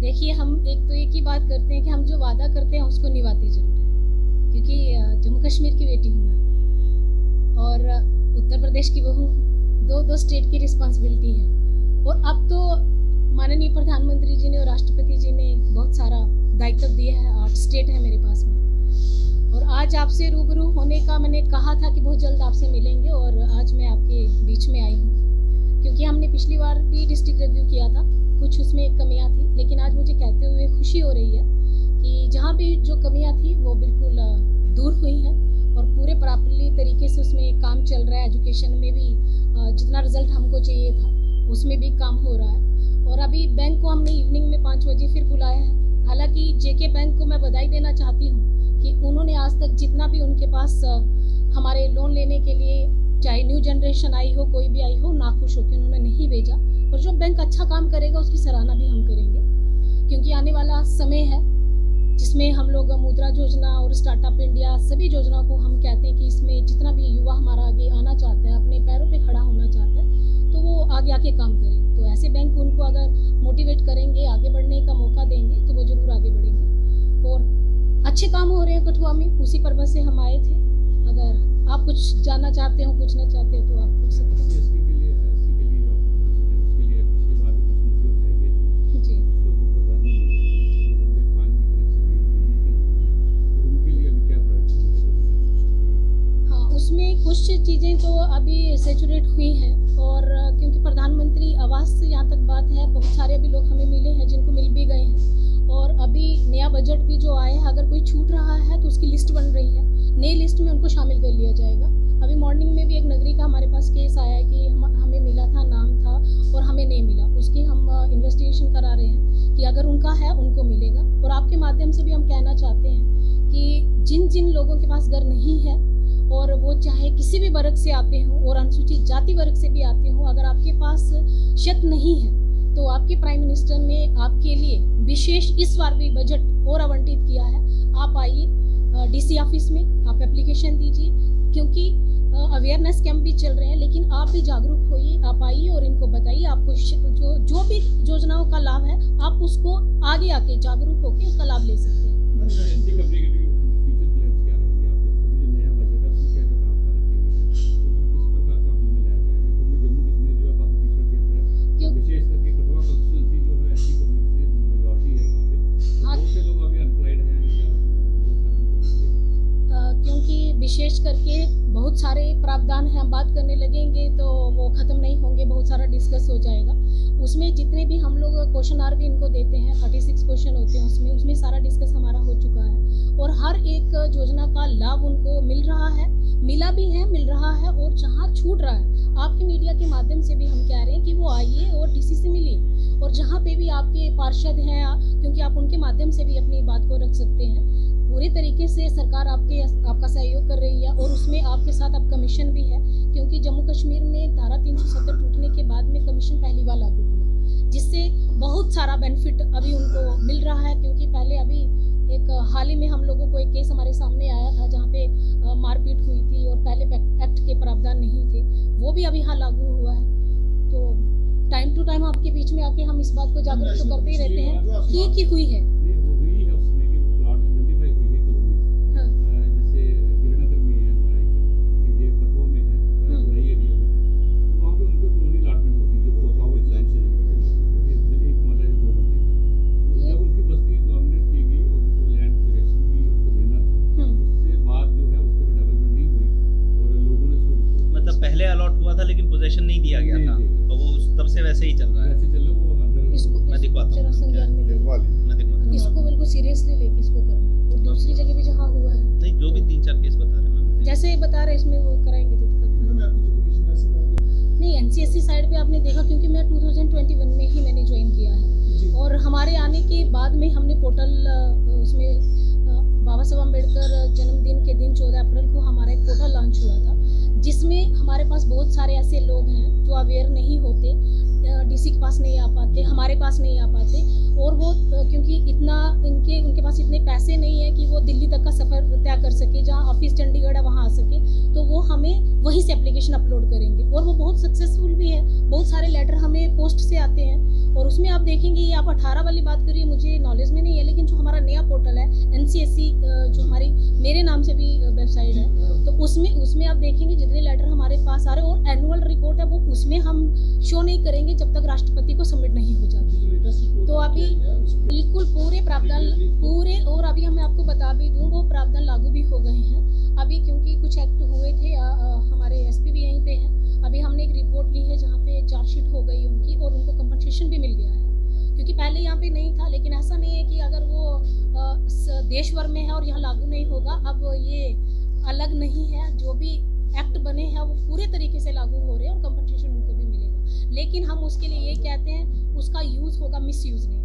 देखिए, हम एक ही बात करते हैं कि हम जो वादा करते हैं उसको निभाते ज़रूर हैं, क्योंकि जम्मू कश्मीर की बेटी हूँ मैं और उत्तर प्रदेश की बहू, दो स्टेट की रिस्पॉन्सिबिलिटी है। और अब तो माननीय प्रधानमंत्री जी ने और राष्ट्रपति जी ने बहुत सारा दायित्व दिया है। 8 स्टेट है मेरे पास में, और आज आपसे रूबरू होने का मैंने कहा था कि बहुत जल्द आपसे मिलेंगे, और आज मैं आपके बीच में आई हूँ क्योंकि हमने पिछली बार भी डिस्ट्रिक्ट रिव्यू किया था, कुछ उसमें कमियां थी, लेकिन आज मुझे कहते हुए खुशी हो रही है कि जहाँ भी जो कमियां थी वो बिल्कुल दूर हुई हैं और पूरे प्रॉपरली तरीके से उसमें काम चल रहा है। एजुकेशन में भी जितना रिजल्ट हमको चाहिए था उसमें भी काम हो रहा है। और अभी बैंक को हमने इवनिंग में 5 बजे फिर बुलाया है। हालांकि जेके बैंक को मैं बधाई देना चाहती हूँ कि उन्होंने आज तक जितना भी उनके पास हमारे लोन लेने के लिए, चाहे न्यू जनरेशन आई हो, कोई भी आई हो, नाखुश होकर उन्होंने नहीं भेजा। और जो बैंक अच्छा काम करेगा उसकी सराहना भी हम करेंगे, क्योंकि आने वाला समय है जिसमें हम लोग मुद्रा योजना और स्टार्टअप इंडिया सभी योजनाओं को हम कहते हैं कि इसमें जितना भी युवा हमारा आगे आना चाहता है, अपने पैरों पे खड़ा होना चाहता है, तो वो आगे आके काम करे। तो ऐसे बैंक उनको अगर मोटिवेट करेंगे, आगे बढ़ने का मौका देंगे, तो वो जरूर आगे बढ़ेंगे। और अच्छे काम हो रहे हैं कठुआ में, उसी पर्पज से हम आए थे। अगर आप कुछ जानना चाहते हो, पूछना चाहते हो तो आप पूछ सकते हैं। उसमें कुछ चीज़ें तो अभी सैचुरेट हुई हैं, और क्योंकि प्रधानमंत्री आवास से यहाँ तक बात है, बहुत सारे अभी लोग हमें मिले हैं जिनको मिल भी गए हैं। और अभी नया बजट भी जो आया है, अगर कोई छूट रहा है तो उसकी लिस्ट बन रही है, नई लिस्ट में उनको शामिल कर लिया जाएगा। अभी मॉर्निंग में भी एक नगरी का हमारे पास केस आया है कि हमें मिला था, नाम था और हमें नहीं मिला, उसकी हम इन्वेस्टिगेशन करा रहे हैं कि अगर उनका है उनको मिलेगा। और आपके माध्यम से भी हम कहना चाहते हैं कि जिन जिन लोगों के पास घर नहीं है, और वो चाहे किसी भी वर्ग से आते हों और अनुसूचित जाति वर्ग से भी आते हों, अगर आपके पास छत नहीं है तो आपके प्राइम मिनिस्टर ने आपके लिए विशेष इस बार भी बजट और आवंटित किया है। आप आइए डीसी ऑफिस में, आप एप्लीकेशन दीजिए, क्योंकि अवेयरनेस कैंप भी चल रहे हैं, लेकिन आप भी जागरूक होइए। आप आइए और इनको बताइए आपको जो भी योजनाओं का लाभ है, आप उसको आगे आके जागरूक होकर उसका लाभ ले सकते हैं। विशेष करके बहुत सारे प्रावधान हैं, हम बात करने लगेंगे तो वो ख़त्म नहीं होंगे, बहुत सारा डिस्कस हो जाएगा। उसमें जितने भी हम लोग क्वेश्चन आर भी इनको देते हैं, 36 क्वेश्चन होते हैं उसमें सारा डिस्कस हमारा हो चुका है। और हर एक योजना का लाभ उनको मिल रहा है, मिला भी है, मिल रहा है। और जहाँ छूट रहा है, आपके मीडिया के माध्यम से भी हम कह रहे हैं कि वो आइए और डीसी से मिलिए। और जहाँ पे भी आपके पार्षद हैं, क्योंकि आप उनके माध्यम से भी अपनी बात को रख सकते हैं। पूरी तरीके से सरकार आपका सहयोग कर रही है, और उसमें आपके साथ अब कमीशन भी है, क्योंकि जम्मू कश्मीर में धारा 370 टूटने के बाद में कमीशन पहली बार लागू हुआ, जिससे बहुत सारा बेनिफिट अभी उनको मिल रहा है। क्योंकि पहले अभी एक हाल ही में हम लोगों को एक केस हमारे सामने आया था जहाँ पे मारपीट हुई थी, और पहले एक्ट के प्रावधान नहीं थे, वो भी अभी यहाँ लागू हुआ है। तो टाइम टू टाइम आपके बीच में आके हम इस बात को जागरूक तो करते ही रहते हैं कि हुई है। पहले अलॉट हुआ था लेकिन पोजीशन नहीं दिया गया था, तो वो तब से वैसे ही चल रहा है। मैं दिखवाता हूँ, इसको बिल्कुल सीरियसली लेके इसको करना। और दूसरी जगह भी जहाँ हुआ है, नहीं जो भी 3-4 केस बता रहे हैं, जैसे बता रहे इसमें वो कराएंगे नहीं। एनसीएससी साइड पे आपने देखा, क्योंकि मैं 2021 में ही मैंने ज्वाइन किया है, और हमारे आने के बाद में हमने पोर्टल उसमें बाबा साहब अम्बेडकर जन्मदिन के दिन 14 अप्रैल को हमारा एक पोर्टल लॉन्च हुआ था, जिसमें हमारे पास बहुत सारे ऐसे लोग हैं जो अवेयर नहीं होते, डीसी के पास नहीं आ पाते, हमारे पास नहीं आ पाते। और वो क्योंकि इतना उनके पास इतने पैसे नहीं है कि वो दिल्ली तक का सफ़र तय कर सके, जहाँ ऑफिस चंडीगढ़ है वहाँ आ सके, तो वो हमें वहीं से एप्लीकेशन अपलोड करेंगे और वो बहुत सक्सेसफुल भी है। बहुत सारे लेटर हमें पोस्ट से आते हैं और उसमें आप देखेंगे, ये आप 18 वाली बात करिए, मुझे नॉलेज में नहीं है, लेकिन जो हमारा नया पोर्टल है NCSC, जो हमारी मेरे नाम से भी वेबसाइट है, तो उसमें आप देखेंगे जितने लेटर हमारे पास आ रहे हैं और एनुअल रिपोर्ट है वो उसमें हम शो नहीं करेंगे जब तक राष्ट्रपति को सबमिट नहीं हो जाती। तो अभी बिल्कुल पूरे प्रावधान और अभी मैं आपको बता भी दूँ, वो प्रावधान लागू भी हो गए हैं अभी, क्योंकि कुछ एक्ट हुए थे, हमारे SP भी यहीं पे हैं। अभी हमने एक रिपोर्ट ली है जहाँ पे चार्जशीट हो गई उनकी और उनको कंपनसेशन भी मिल गया है, क्योंकि पहले यहाँ पे नहीं था। लेकिन ऐसा नहीं है कि अगर वो देश भर में है और यहाँ लागू नहीं होगा, अब ये अलग नहीं है, जो भी एक्ट बने हैं वो पूरे तरीके से लागू हो रहे हैं और कंपनसेशन उनको भी मिलेगा। लेकिन हम उसके लिए ये कहते हैं उसका यूज़ होगा, मिस यूज़ नहीं।